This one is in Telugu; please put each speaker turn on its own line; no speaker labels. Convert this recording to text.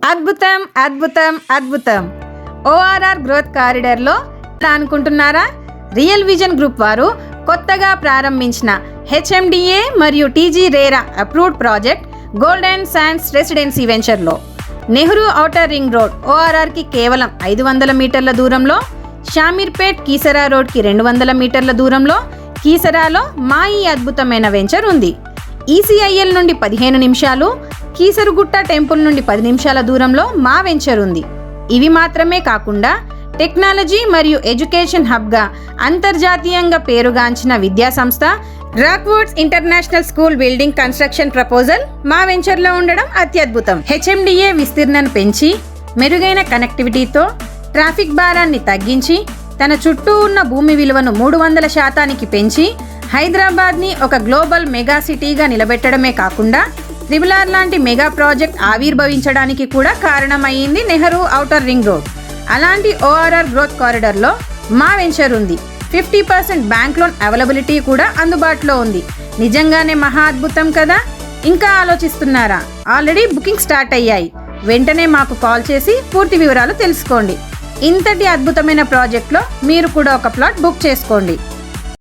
అద్భుతం అద్భుతం అద్భుతం. ఓఆర్ఆర్ గ్రోత్ కారిడార్లో అనుకుంటున్నారా? రియల్ విజన్ గ్రూప్ వారు కొత్తగా ప్రారంభించిన హెచ్ఎండిఏ మరియు TG RERA approved project golden sands residency వెంచర్లో నెహ్రూ ఔటర్ రింగ్ రోడ్ ఓఆర్ఆర్కి కేవలం 500 మీటర్ల దూరంలో, షామీర్పేట్ కీసరా రోడ్కి 200 మీటర్ల దూరంలో కీసరాలో మా ఈ అద్భుతమైన వెంచర్ ఉంది. ఈసీఐఎల్ నుండి 15 నిమిషాలు, కీసరుగుట్ట టెంపుల్ నుండి 10 నిమిషాల దూరంలో మా వెంచర్ ఉంది. ఇవి మాత్రమే కాకుండా టెక్నాలజీ మరియు ఎడ్యుకేషన్ హబ్గా అంతర్జాతీయంగా పేరుగాంచిన విద్యాసంస్థ Rockwoods International School building construction proposal మా వెంచర్లో ఉండడం అత్యద్భుతం. హెచ్ఎండిఏ విస్తీర్ణను పెంచి మెరుగైన కనెక్టివిటీతో ట్రాఫిక్ భారాన్ని తగ్గించి తన చుట్టూ ఉన్న భూమి విలువను 300% పెంచి హైదరాబాద్ని ఒక గ్లోబల్ మెగా సిటీగా నిలబెట్టడమే కాకుండా త్రిబుల్-ఆర్ లాంటి మెగా ప్రాజెక్ట్ ఆవిర్భవించడానికి కూడా కారణమైంది నెహ్రూ ఔటర్ రింగ్ రోడ్. అలాంటి ఓఆర్ఆర్ గ్రోత్ కారిడార్లో మా వెంచర్ ఉంది. 50% బ్యాంక్ లోన్ అవైలబిలిటీ కూడా అందుబాటులో ఉంది. నిజంగానే మహా అద్భుతం కదా? ఇంకా ఆలోచిస్తున్నారా? ఆల్రెడీ బుకింగ్ స్టార్ట్ అయ్యాయి. వెంటనే మాకు కాల్ చేసి పూర్తి వివరాలు తెలుసుకోండి. ఇంతటి అద్భుతమైన ప్రాజెక్ట్లో మీరు కూడా ఒక ప్లాట్ బుక్ చేసుకోండి.